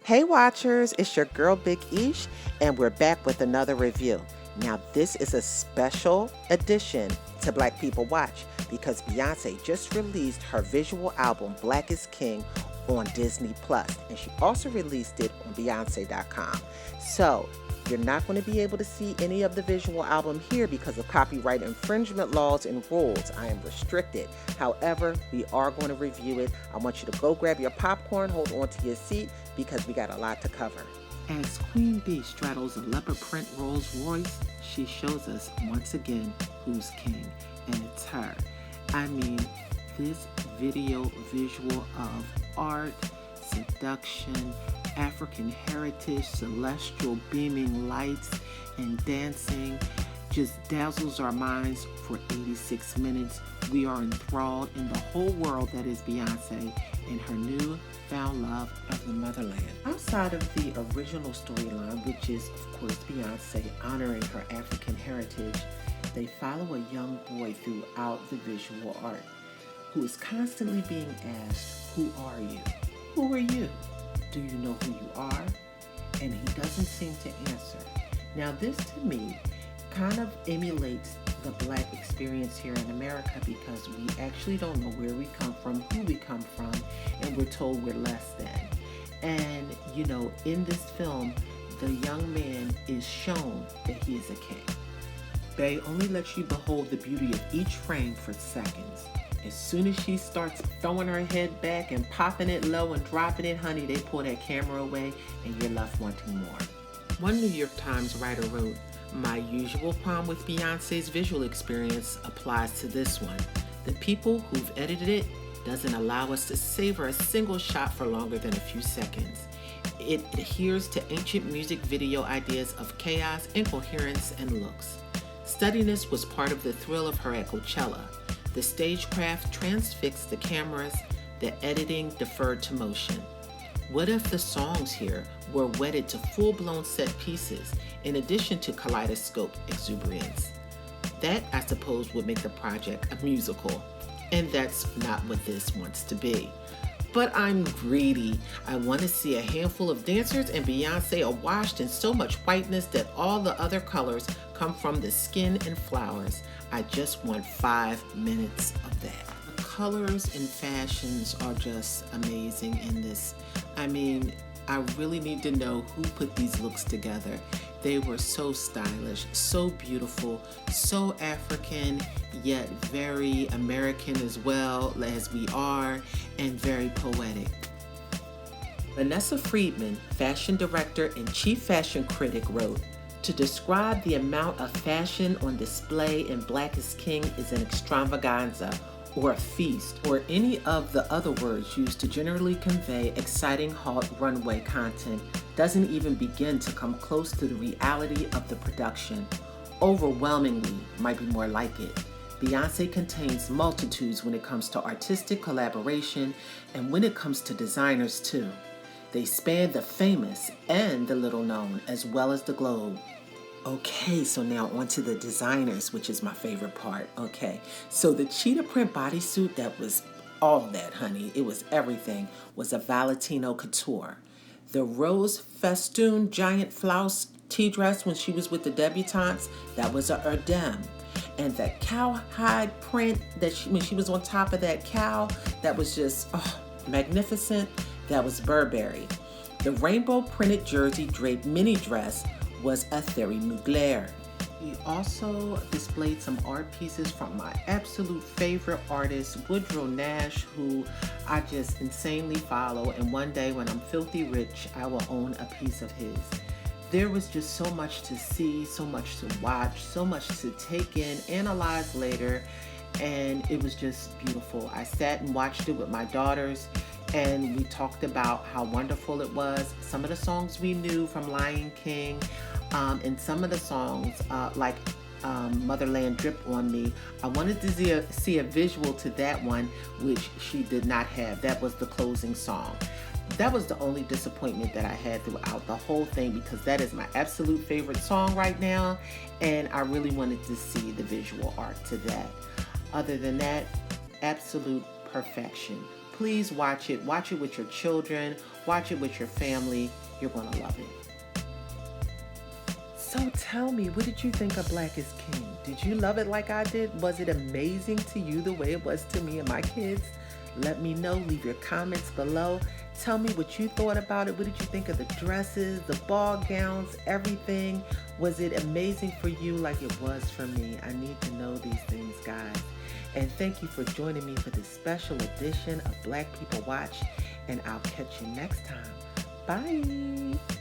Hey watchers, it's your girl Big Ish, and we're back with another review. Now this is a special edition to Black People Watch because Beyoncé just released her visual album Black is King on Disney Plus, and she also released it on Beyonce.com. So you're not going to be able to see any of the visual album here because of copyright infringement laws and rules. I am restricted. However, we are going to review it. I want you to go grab your popcorn, hold on to your seat because we got a lot to cover. As Queen Bee straddles a leopard print Rolls Royce, she shows us once again who's king, and it's her. I mean, this visual of art, seduction, African heritage, celestial beaming lights, and dancing just dazzles our minds for 86 minutes. We are enthralled in the whole world that is Beyoncé and her new found love of the motherland. Outside of the original storyline, which is of course Beyoncé honoring her African heritage, they follow a young boy throughout the visual art who is constantly being asked, who are you? Who are you? Do you know who you are? And he doesn't seem to answer. Now this to me kind of emulates the Black experience here in America because we actually don't know where we come from, who we come from, and we're told we're less than. And you know, in this film, the young man is shown that he is a king. Bey only lets you behold the beauty of each frame for seconds. As soon as she starts throwing her head back and popping it low and dropping it, honey, they pull that camera away and you're left wanting more. One New York Times writer wrote, "My usual problem with Beyonce's visual experience applies to this one. The people who've edited it doesn't allow us to savor a single shot for longer than a few seconds. It adheres to ancient music video ideas of chaos, incoherence, and looks. Steadiness was part of the thrill of her at Coachella. The stagecraft transfixed the cameras, the editing deferred to motion. What if the songs here were wedded to full-blown set pieces in addition to kaleidoscope exuberance? That, I suppose, would make the project a musical, and that's not what this wants to be. But I'm greedy. I want to see a handful of dancers and Beyoncé are washed in so much whiteness that all the other colors come from the skin and flowers. I just want 5 minutes of that." The colors and fashions are just amazing in this. I mean, I really need to know who put these looks together. They were so stylish, so beautiful, so African, yet very American as well as we are, and very poetic. Vanessa Friedman, fashion director and chief fashion critic, wrote, "To describe the amount of fashion on display in Black is King is an extravaganza, or a feast, or any of the other words used to generally convey exciting hot runway content doesn't even begin to come close to the reality of the production. Overwhelmingly might be more like it. Beyoncé contains multitudes when it comes to artistic collaboration and when it comes to designers too. They span the famous and the little known as well as the globe." Okay, so now on to the designers, which is my favorite part. Okay, so the cheetah print bodysuit that was all that, honey, it was everything, was a Valentino Couture. The rose festoon giant flouse tea dress when she was with the debutantes, that was a Erdem. And that cowhide print that when she was on top of that cow, that was just magnificent, that was Burberry. The rainbow printed jersey draped mini dress was a Thierry Mugler. He also displayed some art pieces from my absolute favorite artist, Woodrow Nash, who I just insanely follow, and one day when I'm filthy rich, I will own a piece of his. There was just so much to see, so much to watch, so much to take in, analyze later, and it was just beautiful. I sat and watched it with my daughters, and we talked about how wonderful it was. Some of the songs we knew from Lion King, and some of the songs like Motherland Drip on Me. I wanted to see a visual to that one, which she did not have. That was the closing song. That was the only disappointment that I had throughout the whole thing because that is my absolute favorite song right now, and I really wanted to see the visual art to that. Other than that, absolute perfection. Please watch it. Watch it with your children. Watch it with your family. You're going to love it. So tell me, what did you think of Black is King? Did you love it like I did? Was it amazing to you the way it was to me and my kids? Let me know. Leave your comments below. Tell me what you thought about it. What did you think of the dresses, the ball gowns, everything? Was it amazing for you like it was for me? I need to know these things, guys. And thank you for joining me for this special edition of Black People Watch. And I'll catch you next time. Bye.